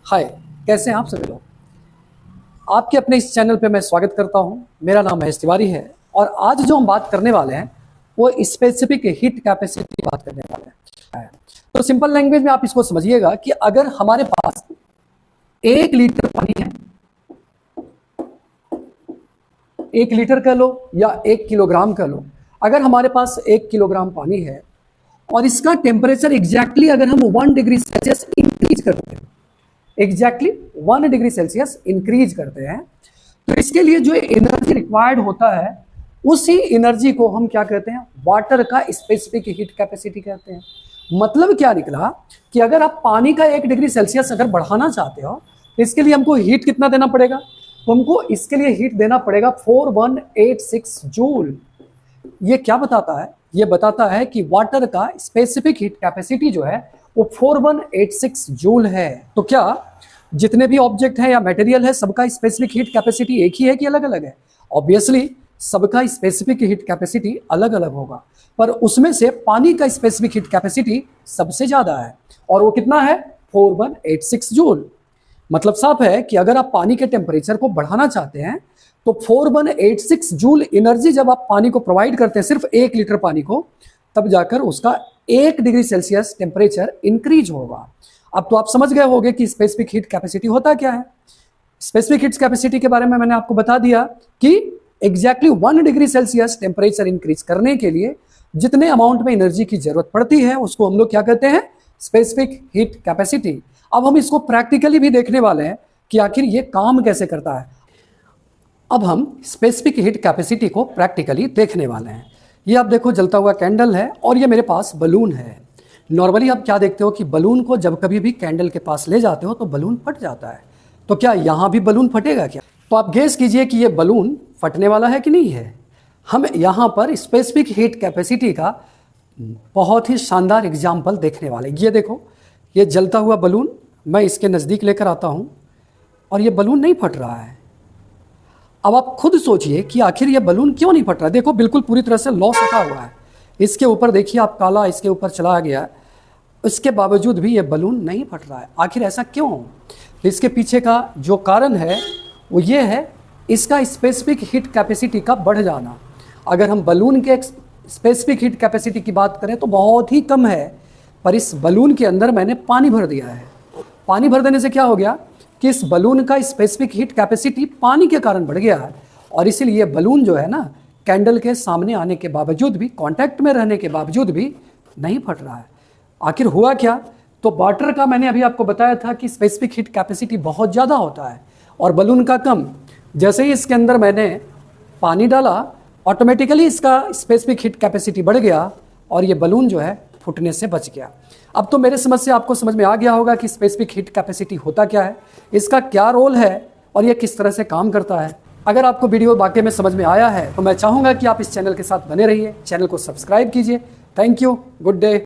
हाय, कैसे हैं आप सभी लोग। आपके अपने इस चैनल पे मैं स्वागत करता हूं। मेरा नाम महेश तिवारी है और आज जो हम बात करने वाले हैं वो स्पेसिफिक हीट कैपेसिटी की बात करने वाले हैं। तो सिंपल लैंग्वेज में आप इसको समझिएगा कि अगर हमारे पास 1 लीटर पानी है, 1 लीटर कह लो या 1 किलोग्राम कह लो, अगर हमारे पास 1 किलोग्राम पानी है और इसका टेम्परेचर एग्जैक्टली अगर हम 1 डिग्री सेल्सियस इंक्रीज करते हैं, एग्जैक्टली 1 डिग्री सेल्सियस इंक्रीज करते हैं, तो इसके लिए जो एनर्जी रिक्वायर्ड होता है उसी एनर्जी को हम क्या कहते हैं, वाटर का स्पेसिफिक हीट कैपेसिटी कहते हैं। मतलब क्या निकला कि अगर आप पानी का 1 डिग्री सेल्सियस अगर बढ़ाना चाहते हो तो इसके लिए हमको हीट कितना देना पड़ेगा, तो हमको इसके लिए हीट देना पड़ेगा 4186 जूल। ये क्या बताता है, ये बताता है कि वाटर का स्पेसिफिक हीट कैपेसिटी जो है वो 4186 जूल है। तो क्या जितने भी ऑब्जेक्ट हैं या मटेरियल है सबका स्पेसिफिक हीट कैपेसिटी एक ही है कि अलग अलग है? ऑब्वियसली सबका स्पेसिफिक हीट कैपेसिटी अलग अलग होगा, पर उसमें से पानी का स्पेसिफिक हीट कैपेसिटी सबसे ज्यादा है और वो कितना है, 4186 जूल। मतलब साफ है कि अगर आप पानी के टेम्परेचर को बढ़ाना चाहते हैं तो 4186 जूल एनर्जी जब आप पानी को प्रोवाइड करते हैं, सिर्फ 1 लीटर पानी को, तब जाकर उसका 1 डिग्री सेल्सियस टेम्परेचर इंक्रीज होगा। अब तो आप समझ गए होंगे कि स्पेसिफिक हीट कैपेसिटी होता क्या है। स्पेसिफिक हीट कैपेसिटी के बारे में मैंने आपको बता दिया कि exactly 1 degree Celsius temperature increase करने के लिए जितने अमाउंट में एनर्जी की जरूरत पड़ती है उसको हम लोग क्या कहते हैं, स्पेसिफिक हीट कैपेसिटी। अब हम इसको प्रैक्टिकली भी देखने वाले हैं कि आखिर ये काम कैसे करता है। अब हम स्पेसिफिक हीट कैपेसिटी को प्रैक्टिकली देखने वाले हैं। ये आप देखो जलता हुआ कैंडल है और ये मेरे पास बलून है। नॉर्मली आप क्या देखते हो कि बलून को जब कभी भी कैंडल के पास ले जाते हो तो बलून फट जाता है। तो क्या यहाँ भी बलून फटेगा क्या? तो आप गेस कीजिए कि ये बलून फटने वाला है कि नहीं है। हम यहाँ पर स्पेसिफिक हीट कैपेसिटी का बहुत ही शानदार एग्जाम्पल देखने वाले। ये देखो, ये जलता हुआ बलून, मैं इसके नज़दीक लेकर आता हूँ और ये बलून नहीं फट रहा है। अब आप खुद सोचिए कि आखिर ये बलून क्यों नहीं फट रहा है। देखो बिल्कुल पूरी तरह से लॉस रखा हुआ है, इसके ऊपर देखिए आप, काला इसके ऊपर चला गया, इसके बावजूद भी ये बलून नहीं फट रहा है। आखिर ऐसा क्यों? तो इसके पीछे का जो कारण है वो ये है, इसका स्पेसिफिक हीट कैपेसिटी का बढ़ जाना। अगर हम बलून के स्पेसिफिक हीट कैपेसिटी की बात करें तो बहुत ही कम है, पर इस बलून के अंदर मैंने पानी भर दिया है। पानी भर देने से क्या हो गया कि इस बलून का स्पेसिफिक हीट कैपेसिटी पानी के कारण बढ़ गया है और इसीलिए बलून जो है ना, कैंडल के सामने आने के बावजूद भी, कांटेक्ट में रहने के बावजूद भी नहीं फट रहा है। आखिर हुआ क्या? तो वाटर का मैंने अभी आपको बताया था कि स्पेसिफिक हीट कैपेसिटी बहुत ज़्यादा होता है और बलून का कम। जैसे ही इसके अंदर मैंने पानी डाला, ऑटोमेटिकली इसका स्पेसिफिक हीट कैपेसिटी बढ़ गया और ये बलून जो है फूटने से बच गया। अब तो मेरे समझ से आपको समझ में आ गया होगा कि स्पेसिफिक हीट कैपेसिटी होता क्या है, इसका क्या रोल है और ये किस तरह से काम करता है। अगर आपको वीडियो वाकई में समझ में आया है तो मैं चाहूँगा कि आप इस चैनल के साथ बने रहिए, चैनल को सब्सक्राइब कीजिए। Thank you, good day.